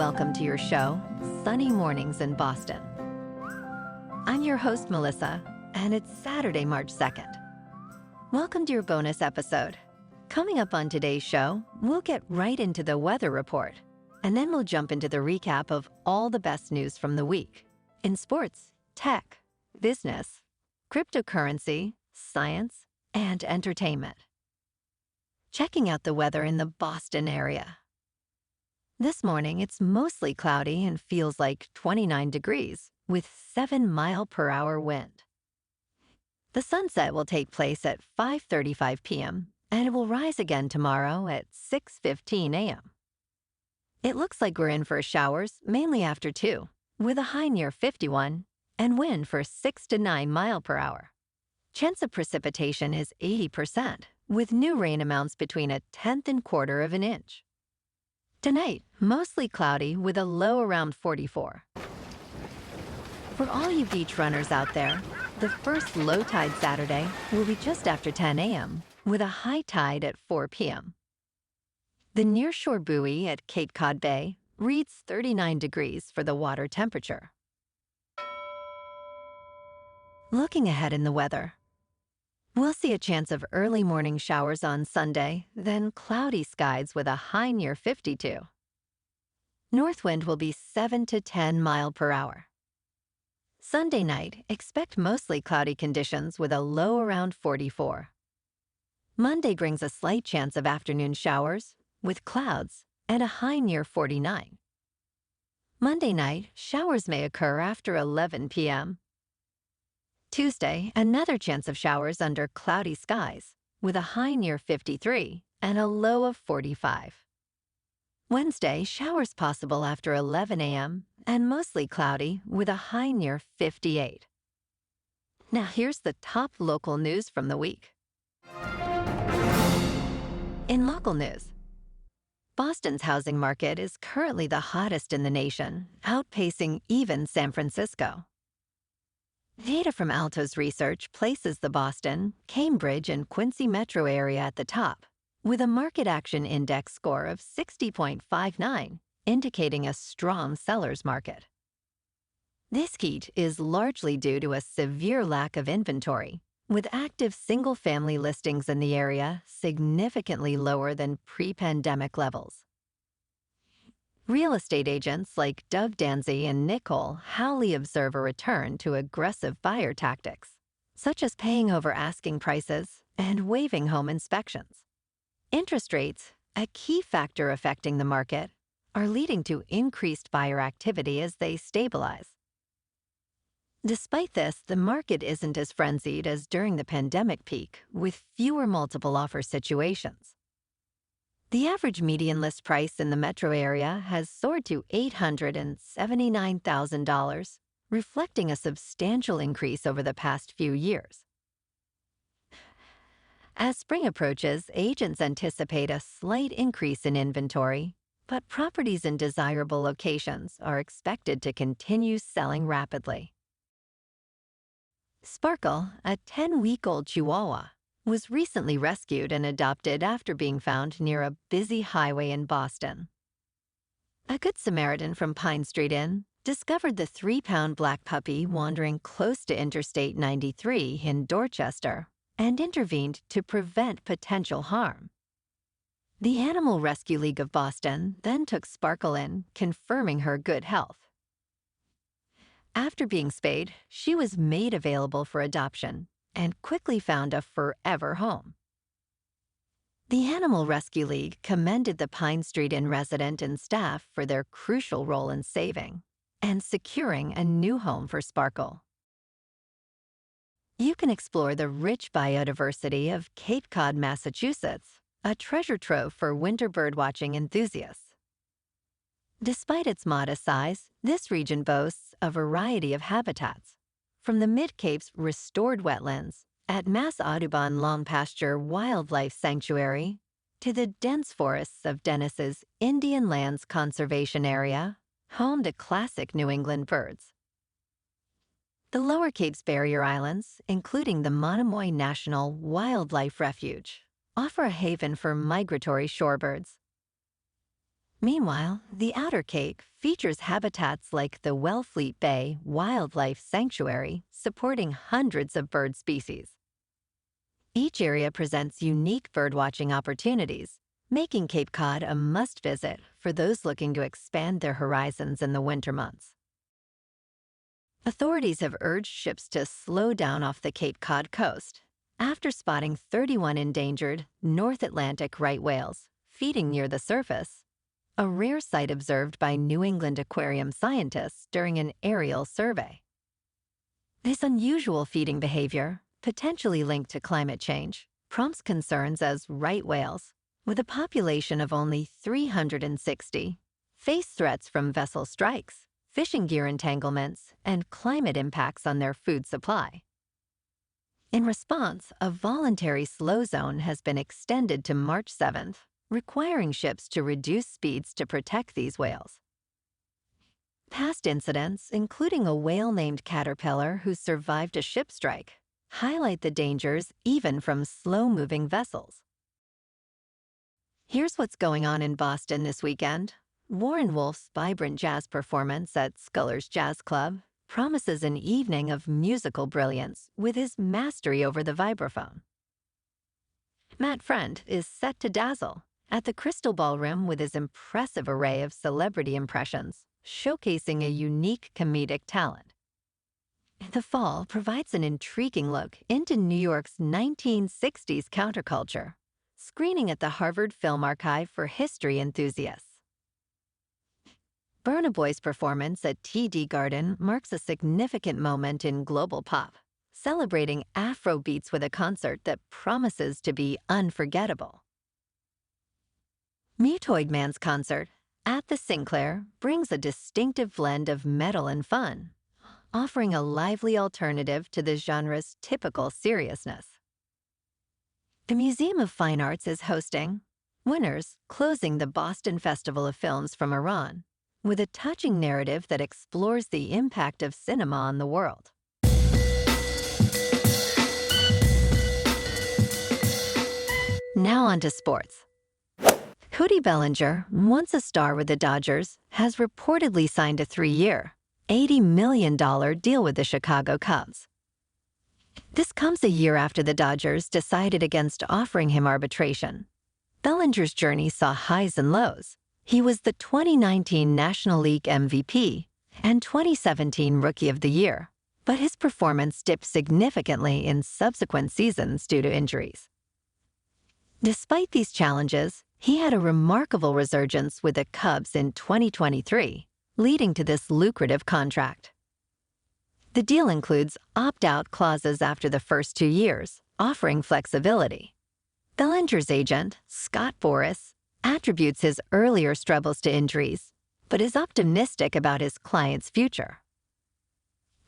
welcome to your show, Sunny Mornings in Boston. I'm your host, Melissa, and it's Saturday, March 2nd. Welcome to your bonus episode. Coming up on today's show, we'll get right into the weather report, and then we'll jump into the recap of all the best news from the week in sports, tech, business, cryptocurrency, science, and entertainment. Checking out the weather in the Boston area. This morning, it's mostly cloudy and feels like 29 degrees with 7-mile-per-hour wind. The sunset will take place at 5:35 p.m. and it will rise again tomorrow at 6:15 a.m. It looks like we're in for showers mainly after 2, with a high near 51 and wind for 6 to 9 mile per hour. Chance of precipitation is 80%, with new rain amounts between 1/10 and 1/4 of an inch. Tonight, mostly cloudy with a low around 44. For all you beach runners out there, the first low tide Saturday will be just after 10 a.m. with a high tide at 4 p.m. The nearshore buoy at Cape Cod Bay reads 39 degrees for the water temperature. Looking ahead in the weather, we'll see a chance of early morning showers on Sunday, then cloudy skies with a high near 52. North wind will be 7 to 10 mile per hour. Sunday night, expect mostly cloudy conditions with a low around 44. Monday brings a slight chance of afternoon showers with clouds and a high near 49. Monday night, showers may occur after 11 p.m. Tuesday, another chance of showers under cloudy skies, with a high near 53 and a low of 45. Wednesday, showers possible after 11 a.m. and mostly cloudy with a high near 58. Now here's the top local news from the week. In local news, Boston's housing market is currently the hottest in the nation, outpacing even San Francisco. Data from Alto's research places the Boston, Cambridge, and Quincy metro area at the top, with a market action index score of 60.59, indicating a strong seller's market. This heat is largely due to a severe lack of inventory, with active single-family listings in the area significantly lower than pre-pandemic levels. Real estate agents like Doug Danzy and Nicole Howley observe a return to aggressive buyer tactics, such as paying over asking prices and waiving home inspections. Interest rates, a key factor affecting the market, are leading to increased buyer activity as they stabilize. Despite this, the market isn't as frenzied as during the pandemic peak, with fewer multiple offer situations. The average median list price in the metro area has soared to $879,000, reflecting a substantial increase over the past few years. As spring approaches, agents anticipate a slight increase in inventory, but properties in desirable locations are expected to continue selling rapidly. Sparkle, a 10-week-old Chihuahua, was recently rescued and adopted after being found near a busy highway in Boston. A Good Samaritan from Pine Street Inn discovered the 3-pound black puppy wandering close to Interstate 93 in Dorchester and intervened to prevent potential harm. The Animal Rescue League of Boston then took Sparkle in, confirming her good health. After being spayed, she was made available for adoption and quickly found a forever home. The Animal Rescue League commended the Pine Street Inn resident and staff for their crucial role in saving and securing a new home for Sparkle. You can explore the rich biodiversity of Cape Cod, Massachusetts, a treasure trove for winter birdwatching enthusiasts. Despite its modest size, this region boasts a variety of habitats, from the Mid-Cape's restored wetlands at Mass Audubon Long Pasture Wildlife Sanctuary to the dense forests of Dennis's Indian Lands Conservation Area, home to classic New England birds. The Lower Cape's barrier islands, including the Monomoy National Wildlife Refuge, offer a haven for migratory shorebirds. Meanwhile, the Outer Cape features habitats like the Wellfleet Bay Wildlife Sanctuary, supporting hundreds of bird species. Each area presents unique birdwatching opportunities, making Cape Cod a must-visit for those looking to expand their horizons in the winter months. Authorities have urged ships to slow down off the Cape Cod coast after spotting 31 endangered North Atlantic right whales feeding near the surface, a rare sight observed by New England aquarium scientists during an aerial survey. This unusual feeding behavior, potentially linked to climate change, prompts concerns as right whales, with a population of only 360, face threats from vessel strikes, fishing gear entanglements, and climate impacts on their food supply. In response, a voluntary slow zone has been extended to March 7th, requiring ships to reduce speeds to protect these whales. Past incidents, including a whale named Caterpillar who survived a ship strike, highlight the dangers even from slow-moving vessels. Here's what's going on in Boston this weekend. Warren Wolf's vibrant jazz performance at Sculler's Jazz Club promises an evening of musical brilliance with his mastery over the vibraphone. Matt Friend is set to dazzle at the Crystal Ballroom with his impressive array of celebrity impressions, showcasing a unique comedic talent. The Fall provides an intriguing look into New York's 1960s counterculture, screening at the Harvard Film Archive for history enthusiasts. Burna Boy's performance at TD Garden marks a significant moment in global pop, celebrating Afro beats with a concert that promises to be unforgettable. Mutoid Man's concert at the Sinclair brings a distinctive blend of metal and fun, offering a lively alternative to the genre's typical seriousness. The Museum of Fine Arts is hosting Winners, closing the Boston Festival of Films from Iran, with a touching narrative that explores the impact of cinema on the world. Now on to sports. Cody Bellinger, once a star with the Dodgers, has reportedly signed a 3-year, $80 million deal with the Chicago Cubs. This comes a year after the Dodgers decided against offering him arbitration. Bellinger's journey saw highs and lows. He was the 2019 National League MVP and 2017 Rookie of the Year, but his performance dipped significantly in subsequent seasons due to injuries. Despite these challenges, he had a remarkable resurgence with the Cubs in 2023, leading to this lucrative contract. The deal includes opt-out clauses after the first 2 years, offering flexibility. Bellinger's agent, Scott Boras, attributes his earlier struggles to injuries, but is optimistic about his client's future.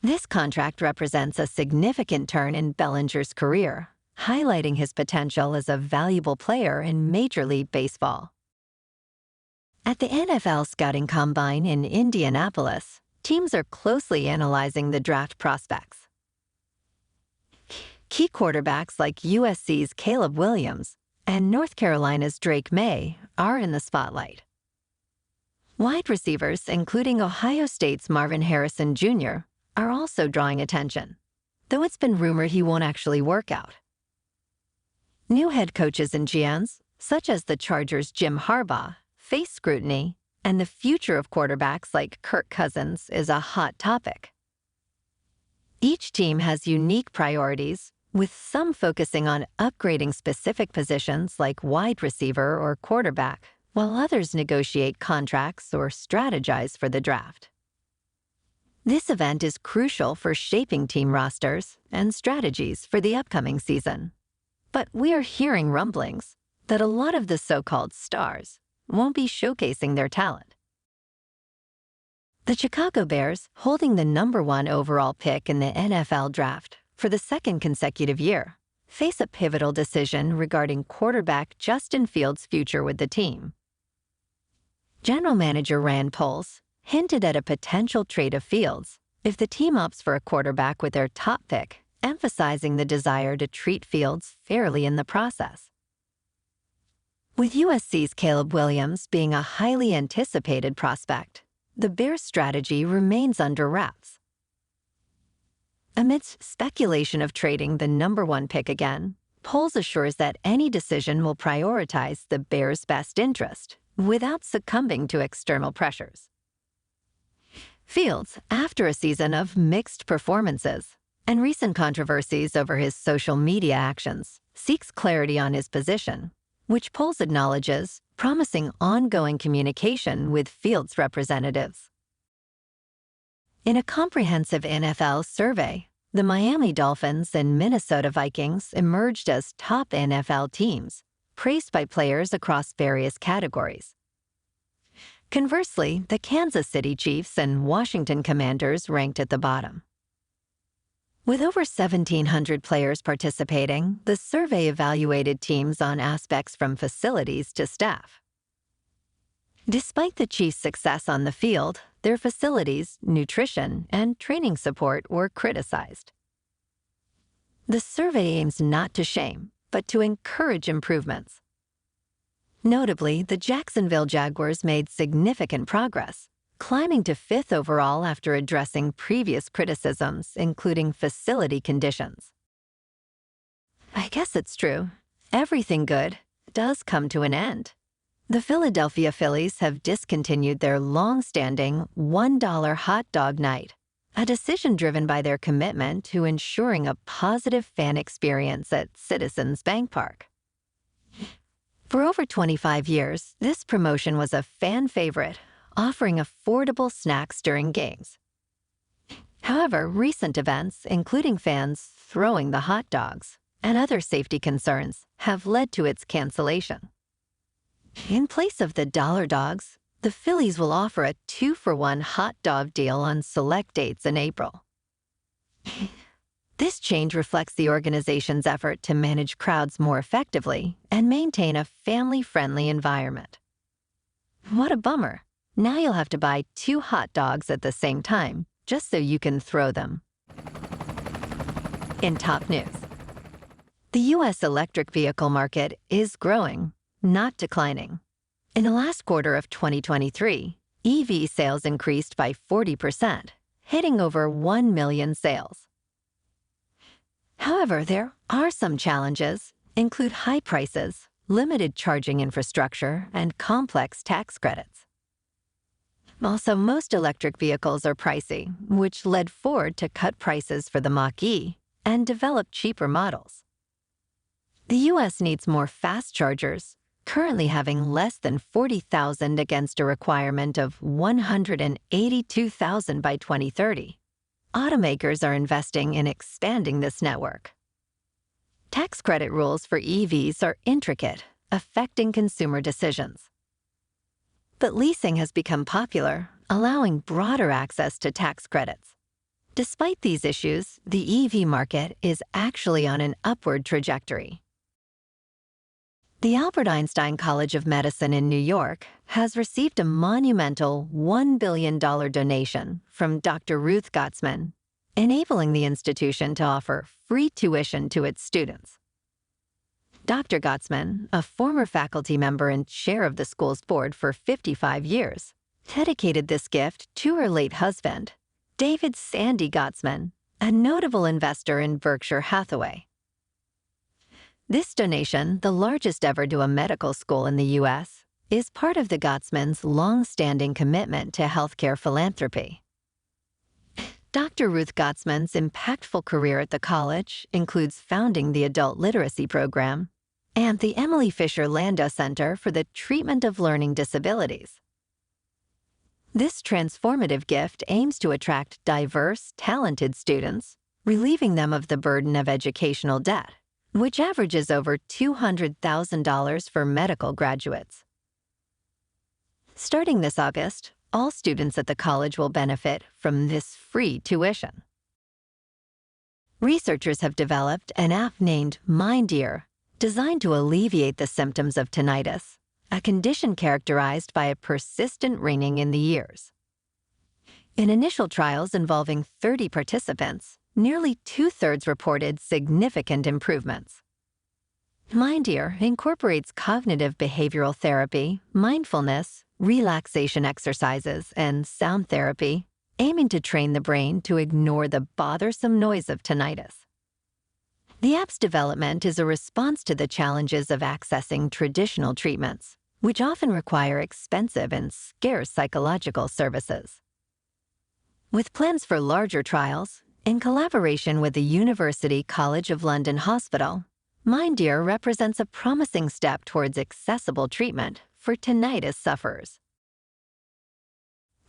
This contract represents a significant turn in Bellinger's career, highlighting his potential as a valuable player in Major League Baseball. At the NFL Scouting Combine in Indianapolis, teams are closely analyzing the draft prospects. Key quarterbacks like USC's Caleb Williams and North Carolina's Drake May are in the spotlight. Wide receivers, including Ohio State's Marvin Harrison Jr., are also drawing attention, though it's been rumored he won't actually work out. New head coaches and GMs, such as the Chargers' Jim Harbaugh, face scrutiny, and the future of quarterbacks like Kirk Cousins is a hot topic. Each team has unique priorities, with some focusing on upgrading specific positions like wide receiver or quarterback, while others negotiate contracts or strategize for the draft. This event is crucial for shaping team rosters and strategies for the upcoming season. But we are hearing rumblings that a lot of the so-called stars won't be showcasing their talent. The Chicago Bears, holding the #1 overall pick in the NFL draft for the second consecutive year, face a pivotal decision regarding quarterback Justin Fields' future with the team. General Manager Rand Poles hinted at a potential trade of Fields if the team opts for a quarterback with their top pick, emphasizing the desire to treat Fields fairly in the process. With USC's Caleb Williams being a highly anticipated prospect, the Bears' strategy remains under wraps. Amidst speculation of trading the #1 pick again, polls assures that any decision will prioritize the Bears' best interest without succumbing to external pressures. Fields, after a season of mixed performances and recent controversies over his social media actions, seeks clarity on his position, which polls acknowledges promising ongoing communication with Fields' representatives. In a comprehensive NFL survey, the Miami Dolphins and Minnesota Vikings emerged as top NFL teams, praised by players across various categories. Conversely, the Kansas City Chiefs and Washington Commanders ranked at the bottom. With over 1,700 players participating, the survey evaluated teams on aspects from facilities to staff. Despite the Chiefs' success on the field, their facilities, nutrition, and training support were criticized. The survey aims not to shame, but to encourage improvements. Notably, the Jacksonville Jaguars made significant progress, climbing to 5th overall after addressing previous criticisms, including facility conditions. I guess it's true. Everything good does come to an end. The Philadelphia Phillies have discontinued their long-standing $1 hot dog night, a decision driven by their commitment to ensuring a positive fan experience at Citizens Bank Park. For over 25 years, this promotion was a fan favorite, offering affordable snacks during games. However, recent events, including fans throwing the hot dogs and other safety concerns, have led to its cancellation. In place of the dollar dogs, the Phillies will offer a 2-for-1 hot dog deal on select dates in April. This change reflects the organization's effort to manage crowds more effectively and maintain a family-friendly environment. What a bummer. Now you'll have to buy 2 hot dogs at the same time, just so you can throw them. In top news, the U.S. electric vehicle market is growing, not declining. In the last quarter of 2023, EV sales increased by 40%, hitting over 1 million sales. However, there are some challenges, include high prices, limited charging infrastructure, and complex tax credits. Also, most electric vehicles are pricey, which led Ford to cut prices for the Mach-E and develop cheaper models. The U.S. needs more fast chargers, currently having less than 40,000 against a requirement of 182,000 by 2030. Automakers are investing in expanding this network. Tax credit rules for EVs are intricate, affecting consumer decisions. But leasing has become popular, allowing broader access to tax credits. Despite these issues, the EV market is actually on an upward trajectory. The Albert Einstein College of Medicine in New York has received a monumental $1 billion donation from Dr. Ruth Gottsman, enabling the institution to offer free tuition to its students. Dr. Gottsman, a former faculty member and chair of the school's board for 55 years, dedicated this gift to her late husband, David Sandy Gottsman, a notable investor in Berkshire Hathaway. This donation, the largest ever to a medical school in the U.S., is part of the Gottsmans' long-standing commitment to healthcare philanthropy. Dr. Ruth Gottsman's impactful career at the college includes founding the Adult Literacy Program and the Emily Fisher Landau Center for the Treatment of Learning Disabilities. This transformative gift aims to attract diverse, talented students, relieving them of the burden of educational debt, which averages over $200,000 for medical graduates. Starting this August, all students at the college will benefit from this free tuition. Researchers have developed an app named MindEar, designed to alleviate the symptoms of tinnitus, a condition characterized by a persistent ringing in the ears. In initial trials involving 30 participants, nearly 2/3 reported significant improvements. MindEar incorporates cognitive behavioral therapy, mindfulness, relaxation exercises, and sound therapy, aiming to train the brain to ignore the bothersome noise of tinnitus. The app's development is a response to the challenges of accessing traditional treatments, which often require expensive and scarce psychological services. With plans for larger trials, in collaboration with the University College of London Hospital, MindEar represents a promising step towards accessible treatment for tinnitus sufferers.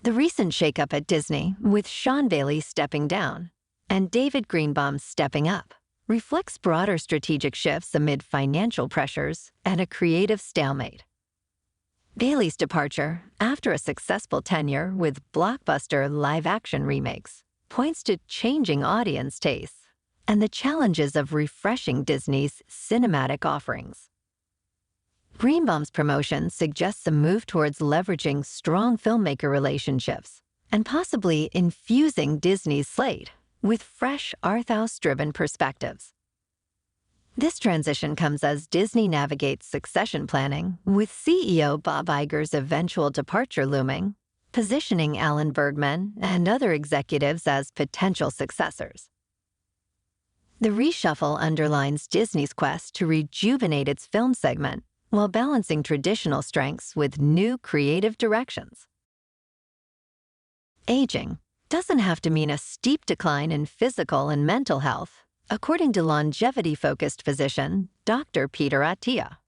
The recent shakeup at Disney, with Sean Bailey stepping down and David Greenbaum stepping up, reflects broader strategic shifts amid financial pressures and a creative stalemate. Bailey's departure, after a successful tenure with blockbuster live-action remakes, points to changing audience tastes and the challenges of refreshing Disney's cinematic offerings. Greenbaum's promotion suggests a move towards leveraging strong filmmaker relationships and possibly infusing Disney's slate with fresh arthouse-driven perspectives. This transition comes as Disney navigates succession planning, with CEO Bob Iger's eventual departure looming, positioning Alan Bergman and other executives as potential successors. The reshuffle underlines Disney's quest to rejuvenate its film segment while balancing traditional strengths with new creative directions. Aging doesn't have to mean a steep decline in physical and mental health, according to longevity-focused physician Dr. Peter Attia.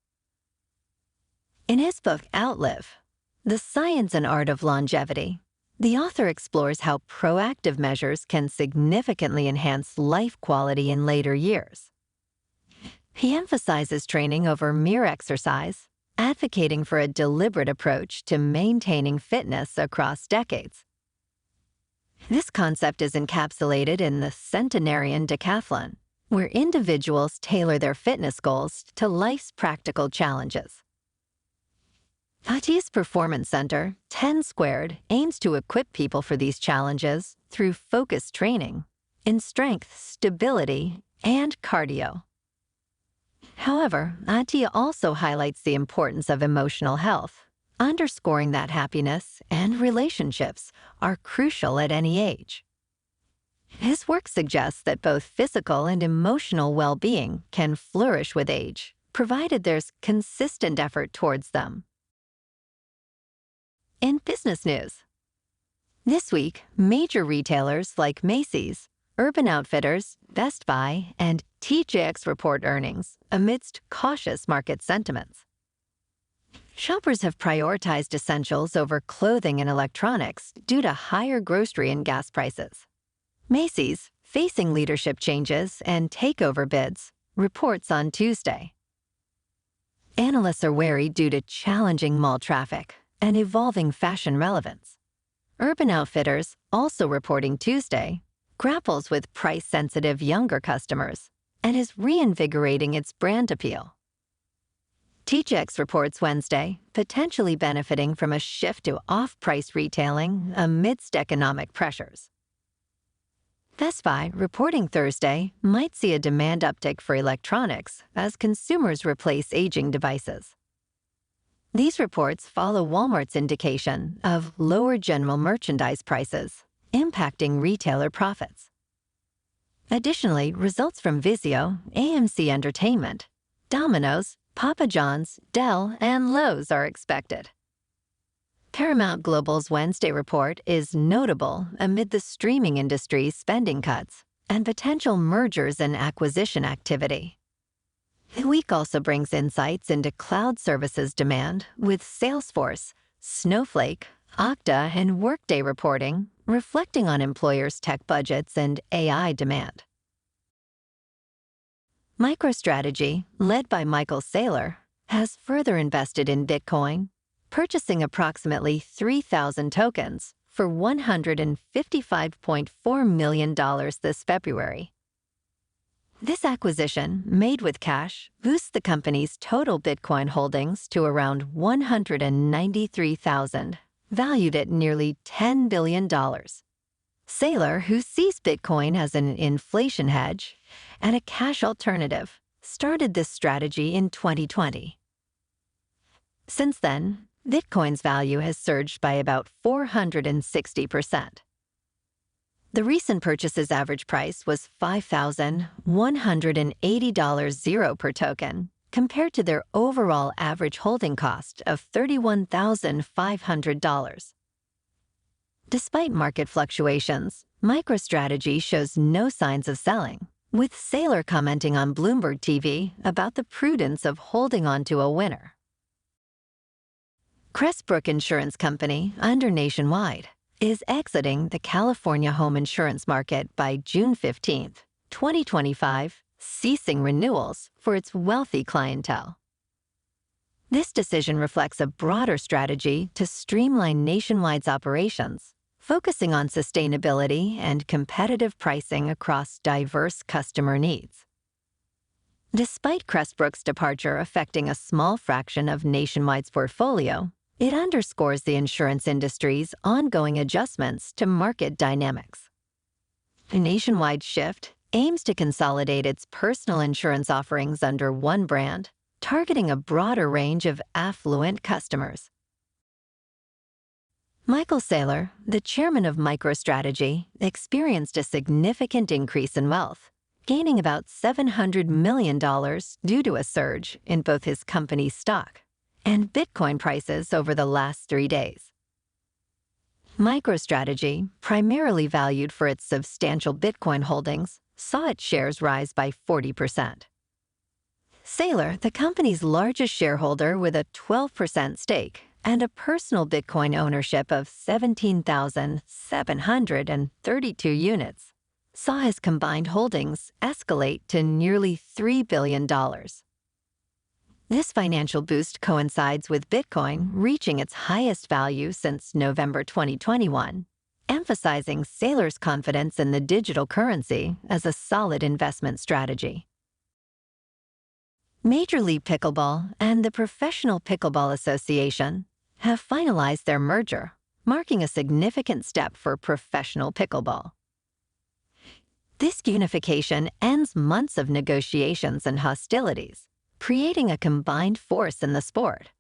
In his book Outlive, The Science and Art of Longevity, the author explores how proactive measures can significantly enhance life quality in later years. He emphasizes training over mere exercise, advocating for a deliberate approach to maintaining fitness across decades. This concept is encapsulated in the Centenarian Decathlon, where individuals tailor their fitness goals to life's practical challenges. Attia's Performance Center, 10 Squared, aims to equip people for these challenges through focused training in strength, stability, and cardio. However, Attia also highlights the importance of emotional health, underscoring that happiness and relationships are crucial at any age. His work suggests that both physical and emotional well-being can flourish with age, provided there's consistent effort towards them. In business news, this week, major retailers like Macy's, Urban Outfitters, Best Buy, and TJX report earnings amidst cautious market sentiments. Shoppers have prioritized essentials over clothing and electronics due to higher grocery and gas prices. Macy's, facing leadership changes and takeover bids, reports on Tuesday. Analysts are wary due to challenging mall traffic and evolving fashion relevance. Urban Outfitters, also reporting Tuesday, grapples with price-sensitive younger customers and is reinvigorating its brand appeal. TJX reports Wednesday, potentially benefiting from a shift to off-price retailing amidst economic pressures. Best Buy, reporting Thursday, might see a demand uptick for electronics as consumers replace aging devices. These reports follow Walmart's indication of lower general merchandise prices, impacting retailer profits. Additionally, results from Vizio, AMC Entertainment, Domino's, Papa John's, Dell, and Lowe's are expected. Paramount Global's Wednesday report is notable amid the streaming industry's spending cuts and potential mergers and acquisition activity. The week also brings insights into cloud services demand with Salesforce, Snowflake, Okta, and Workday reporting, reflecting on employers' tech budgets and AI demand. MicroStrategy, led by Michael Saylor, has further invested in Bitcoin, purchasing approximately 3,000 tokens for $155.4 million this February. This acquisition, made with cash, boosts the company's total Bitcoin holdings to around 193,000, valued at nearly $10 billion. Saylor, who sees Bitcoin as an inflation hedge and a cash alternative, started this strategy in 2020. Since then, Bitcoin's value has surged by about 460%. The recent purchase's average price was $5,180 per token, compared to their overall average holding cost of $31,500. Despite market fluctuations, MicroStrategy shows no signs of selling, with Saylor commenting on Bloomberg TV about the prudence of holding on to a winner. Crestbrook Insurance Company, under Nationwide, is exiting the California home insurance market by June 15, 2025, ceasing renewals for its wealthy clientele. This decision reflects a broader strategy to streamline Nationwide's operations, focusing on sustainability and competitive pricing across diverse customer needs. Despite Crestbrook's departure affecting a small fraction of Nationwide's portfolio, it underscores the insurance industry's ongoing adjustments to market dynamics. Nationwide's shift aims to consolidate its personal insurance offerings under one brand, targeting a broader range of affluent customers. Michael Saylor, the chairman of MicroStrategy, experienced a significant increase in wealth, gaining about $700 million due to a surge in both his company's stock and Bitcoin prices over the last 3 days. MicroStrategy, primarily valued for its substantial Bitcoin holdings, saw its shares rise by 40%. Saylor, the company's largest shareholder with a 12% stake and a personal Bitcoin ownership of 17,732 units, saw his combined holdings escalate to nearly $3 billion. This financial boost coincides with Bitcoin reaching its highest value since November 2021, emphasizing Saylor's confidence in the digital currency as a solid investment strategy. Major League Pickleball and the Professional Pickleball Association have finalized their merger, marking a significant step for professional pickleball. This unification ends months of negotiations and hostilities, creating a combined force in the sport.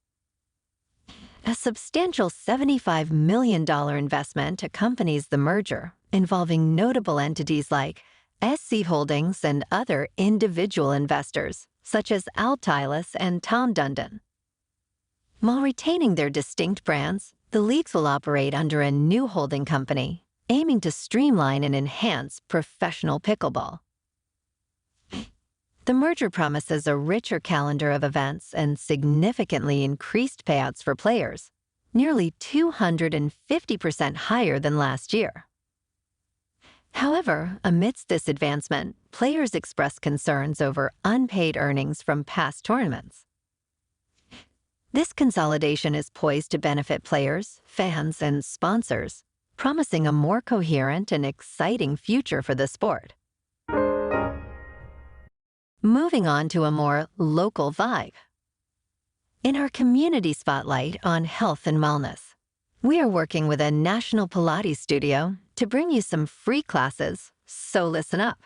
A substantial $75 million investment accompanies the merger, involving notable entities like SC Holdings and other individual investors, such as Altilis and Tom Dundon. While retaining their distinct brands, the leagues will operate under a new holding company, aiming to streamline and enhance professional pickleball. The merger promises a richer calendar of events and significantly increased payouts for players, nearly 250% higher than last year. However, amidst this advancement, players express concerns over unpaid earnings from past tournaments. This consolidation is poised to benefit players, fans, and sponsors, promising a more coherent and exciting future for the sport. Moving on to a more local vibe. In our community spotlight on health and wellness, we are working with a national Pilates studio to bring you some free classes, so listen up.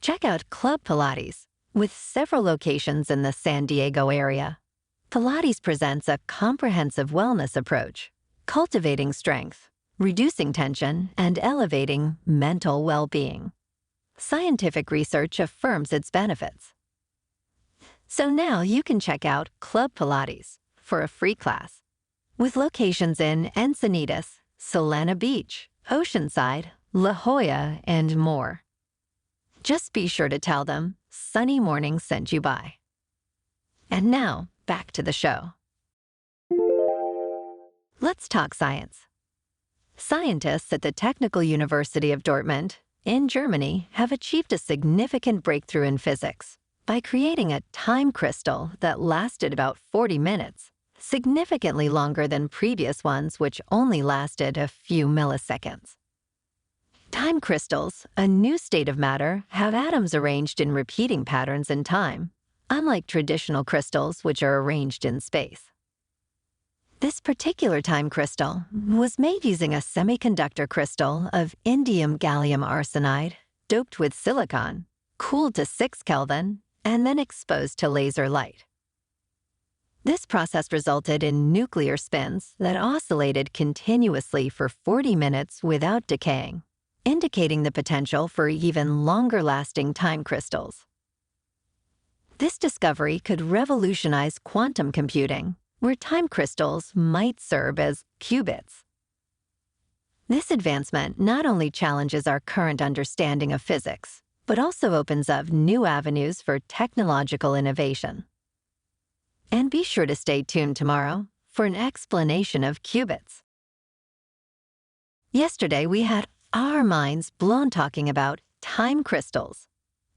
Check out Club Pilates, with several locations in the San Diego area. Pilates presents a comprehensive wellness approach, cultivating strength, reducing tension, and elevating mental well-being. Scientific research affirms its benefits. So now you can check out Club Pilates for a free class, with locations in Encinitas, Solana Beach, Oceanside, La Jolla, and more. Just be sure to tell them Sunny Morning sent you by. And now, back to the show. Let's talk science. Scientists at the Technical University of Dortmund in Germany have achieved a significant breakthrough in physics by creating a time crystal that lasted about 40 minutes, significantly longer than previous ones which only lasted a few milliseconds. Time crystals, a new state of matter, have atoms arranged in repeating patterns in time, unlike traditional crystals which are arranged in space. This particular time crystal was made using a semiconductor crystal of indium gallium arsenide doped with silicon, cooled to 6 Kelvin, and then exposed to laser light. This process resulted in nuclear spins that oscillated continuously for 40 minutes without decaying, indicating the potential for even longer-lasting time crystals. This discovery could revolutionize quantum computing, where time crystals might serve as qubits. This advancement not only challenges our current understanding of physics, but also opens up new avenues for technological innovation. And be sure to stay tuned tomorrow for an explanation of qubits. Yesterday, we had our minds blown talking about time crystals.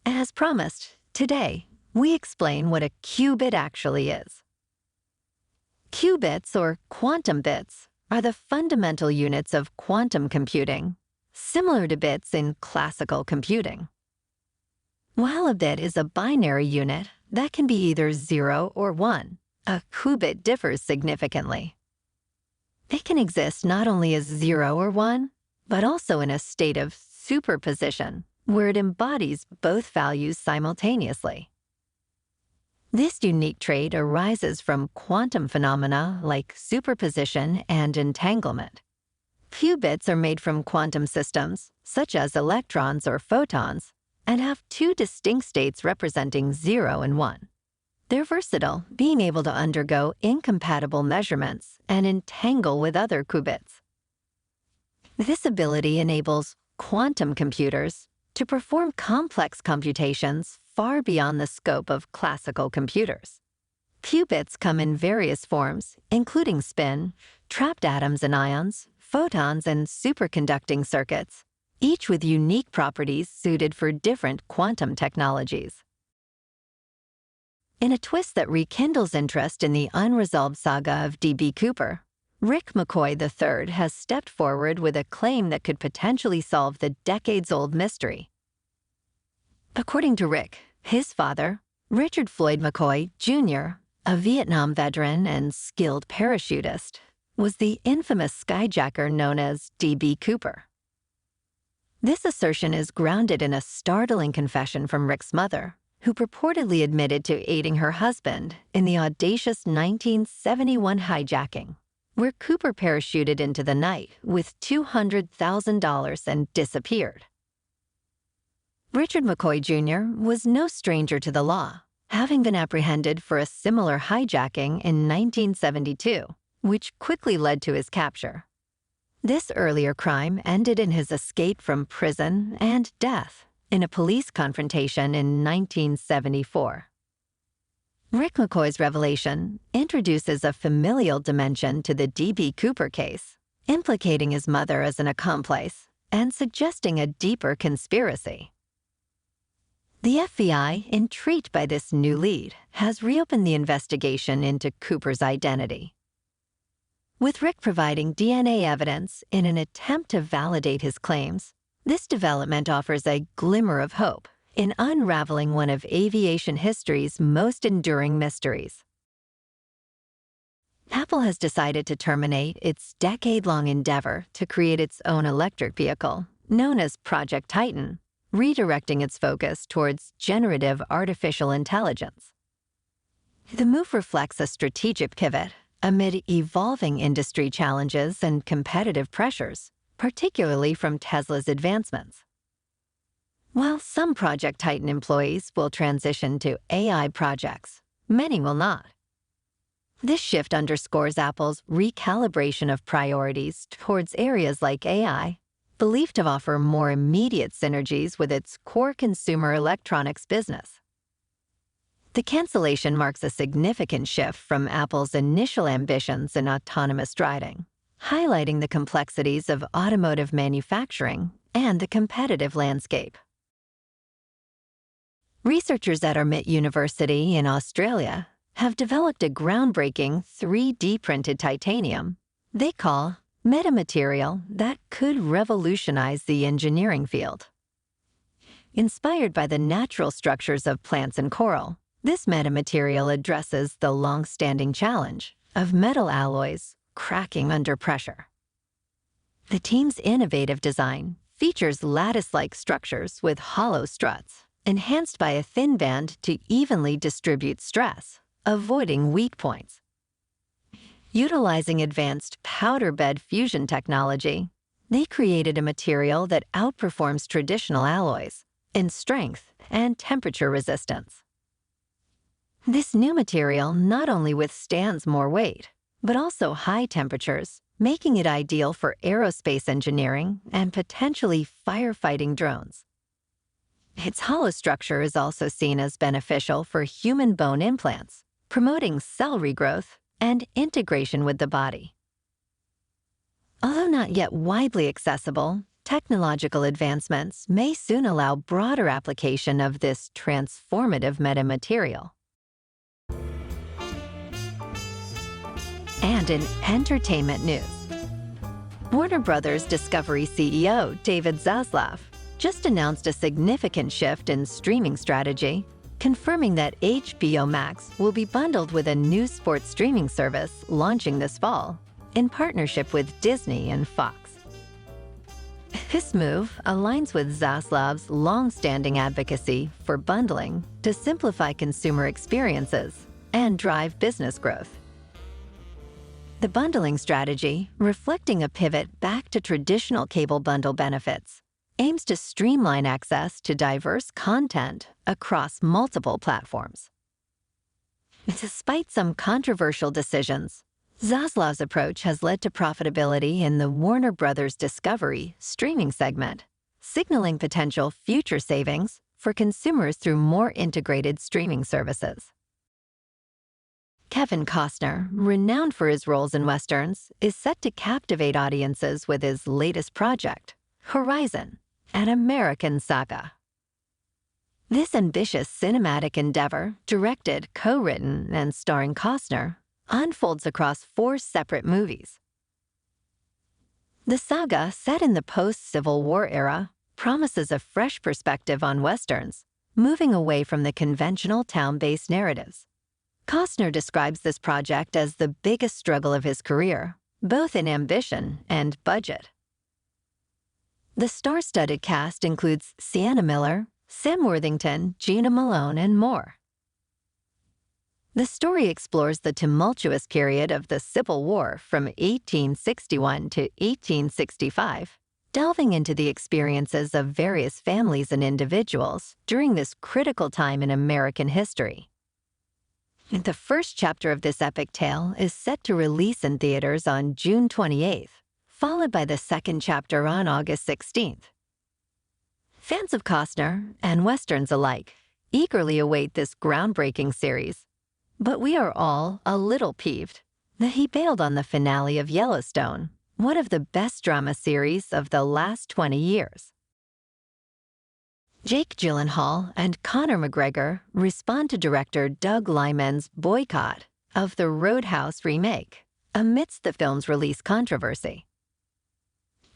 As promised, today, we explain what a qubit actually is. Qubits, or quantum bits, are the fundamental units of quantum computing, similar to bits in classical computing. While a bit is a binary unit that can be either 0 or 1, a qubit differs significantly. It can exist not only as 0 or 1, but also in a state of superposition, where it embodies both values simultaneously. This unique trait arises from quantum phenomena like superposition and entanglement. Qubits are made from quantum systems, such as electrons or photons, and have two distinct states representing 0 and 1. They're versatile, being able to undergo incompatible measurements and entangle with other qubits. This ability enables quantum computers to perform complex computations far beyond the scope of classical computers. Qubits come in various forms, including spin, trapped atoms and ions, photons, and superconducting circuits, each with unique properties suited for different quantum technologies. In a twist that rekindles interest in the unresolved saga of D.B. Cooper, Rick McCoy III has stepped forward with a claim that could potentially solve the decades-old mystery. According to Rick, his father, Richard Floyd McCoy, Jr., a Vietnam veteran and skilled parachutist, was the infamous skyjacker known as D.B. Cooper. This assertion is grounded in a startling confession from Rick's mother, who purportedly admitted to aiding her husband in the audacious 1971 hijacking, where Cooper parachuted into the night with $200,000 and disappeared. Richard McCoy Jr. was no stranger to the law, having been apprehended for a similar hijacking in 1972, which quickly led to his capture. This earlier crime ended in his escape from prison and death in a police confrontation in 1974. Rick McCoy's revelation introduces a familial dimension to the D.B. Cooper case, implicating his mother as an accomplice and suggesting a deeper conspiracy. The FBI, intrigued by this new lead, has reopened the investigation into Cooper's identity. With Rick providing DNA evidence in an attempt to validate his claims, this development offers a glimmer of hope in unraveling one of aviation history's most enduring mysteries. Apple has decided to terminate its decade-long endeavor to create its own electric vehicle, known as Project Titan, redirecting its focus towards generative artificial intelligence. The move reflects a strategic pivot amid evolving industry challenges and competitive pressures, particularly from Tesla's advancements. While some Project Titan employees will transition to AI projects, many will not. This shift underscores Apple's recalibration of priorities towards areas like AI, believed to offer more immediate synergies with its core consumer electronics business. The cancellation marks a significant shift from Apple's initial ambitions in autonomous driving, highlighting the complexities of automotive manufacturing and the competitive landscape. Researchers at Armit University in Australia have developed a groundbreaking 3D printed titanium they call metamaterial that could revolutionize the engineering field. Inspired by the natural structures of plants and coral, this metamaterial addresses the long-standing challenge of metal alloys cracking under pressure. The team's innovative design features lattice-like structures with hollow struts enhanced by a thin band to evenly distribute stress, avoiding weak points. Utilizing advanced powder bed fusion technology, they created a material that outperforms traditional alloys in strength and temperature resistance. This new material not only withstands more weight, but also high temperatures, making it ideal for aerospace engineering and potentially firefighting drones. Its hollow structure is also seen as beneficial for human bone implants, promoting cell regrowth and integration with the body. Although not yet widely accessible, technological advancements may soon allow broader application of this transformative metamaterial. And in entertainment news, Warner Brothers Discovery CEO David Zaslav just announced a significant shift in streaming strategy, confirming that HBO Max will be bundled with a new sports streaming service launching this fall in partnership with Disney and Fox. This move aligns with Zaslav's long-standing advocacy for bundling to simplify consumer experiences and drive business growth. The bundling strategy, reflecting a pivot back to traditional cable bundle benefits, aims to streamline access to diverse content across multiple platforms. Despite some controversial decisions, Zaslav's approach has led to profitability in the Warner Brothers Discovery streaming segment, signaling potential future savings for consumers through more integrated streaming services. Kevin Costner, renowned for his roles in Westerns, is set to captivate audiences with his latest project, Horizon, an American saga. This ambitious cinematic endeavor, directed, co-written, and starring Costner, unfolds across 4 separate movies. The saga, set in the post-Civil War era, promises a fresh perspective on Westerns, moving away from the conventional town-based narratives. Costner describes this project as the biggest struggle of his career, both in ambition and budget. The star-studded cast includes Sienna Miller, Sam Worthington, Gina Malone, and more. The story explores the tumultuous period of the Civil War from 1861 to 1865, delving into the experiences of various families and individuals during this critical time in American history. The first chapter of this epic tale is set to release in theaters on June 28th, followed by the second chapter on August 16th. Fans of Costner and Westerns alike eagerly await this groundbreaking series, but we are all a little peeved that he bailed on the finale of Yellowstone, one of the best drama series of the last 20 years. Jake Gyllenhaal and Conor McGregor respond to director Doug Liman's boycott of the Roadhouse remake amidst the film's release controversy.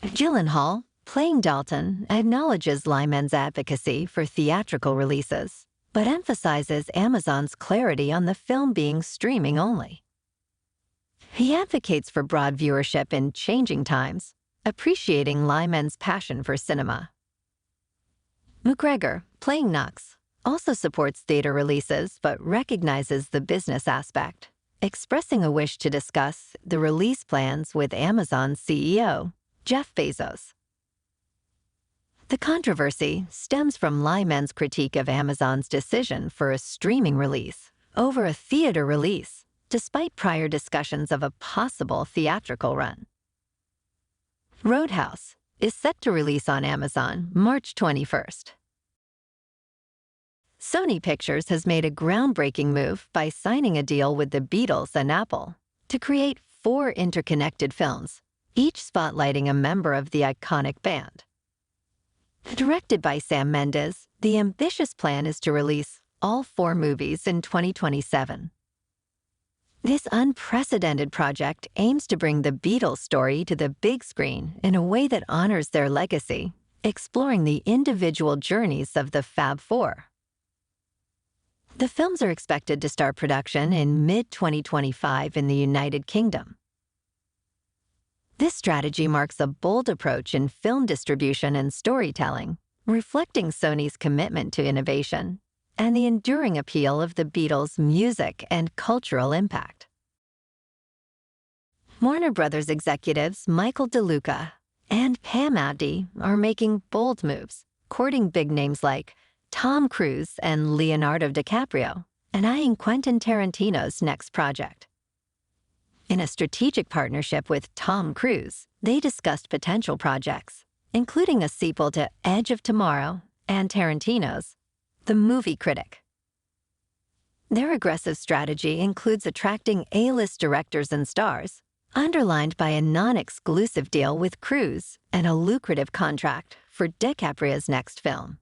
Gyllenhaal, playing Dalton, acknowledges Liman's advocacy for theatrical releases, but emphasizes Amazon's clarity on the film being streaming only. He advocates for broad viewership in changing times, appreciating Liman's passion for cinema. McGregor, playing Knox, also supports theater releases but recognizes the business aspect, expressing a wish to discuss the release plans with Amazon's CEO, Jeff Bezos. The controversy stems from Liman's critique of Amazon's decision for a streaming release over a theater release, despite prior discussions of a possible theatrical run. Roadhouse is set to release on Amazon March 21st. Sony Pictures has made a groundbreaking move by signing a deal with the Beatles and Apple to create 4 interconnected films, each spotlighting a member of the iconic band. Directed by Sam Mendes, the ambitious plan is to release all 4 movies in 2027. This unprecedented project aims to bring the Beatles story to the big screen in a way that honors their legacy, exploring the individual journeys of the Fab Four. The films are expected to start production in mid-2025 in the United Kingdom. This strategy marks a bold approach in film distribution and storytelling, reflecting Sony's commitment to innovation and the enduring appeal of the Beatles' music and cultural impact. Warner Brothers executives Michael DeLuca and Pam Abdi are making bold moves, courting big names like Tom Cruise and Leonardo DiCaprio, and eyeing Quentin Tarantino's next project. In a strategic partnership with Tom Cruise, they discussed potential projects, including a sequel to Edge of Tomorrow and Tarantino's The Movie Critic. Their aggressive strategy includes attracting A-list directors and stars, underlined by a non-exclusive deal with Cruise and a lucrative contract for DiCaprio's next film.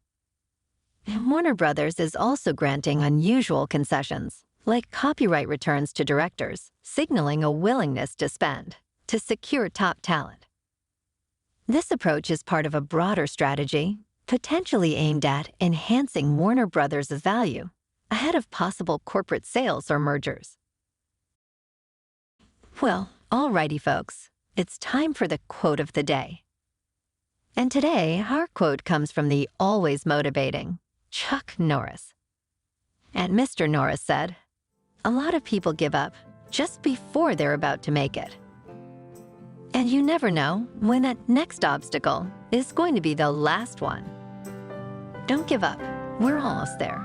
Warner Brothers is also granting unusual concessions, like copyright returns to directors, signaling a willingness to spend to secure top talent. This approach is part of a broader strategy, potentially aimed at enhancing Warner Brothers' value ahead of possible corporate sales or mergers. Well, alrighty folks, it's time for the quote of the day. And today, our quote comes from the always motivating Chuck Norris. And Mr. Norris said, "A lot of people give up just before they're about to make it. And you never know when that next obstacle is going to be the last one. Don't give up. We're almost there."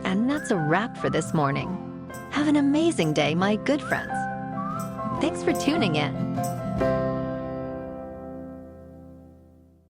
And that's a wrap for this morning. Have an amazing day, my good friends. Thanks for tuning in.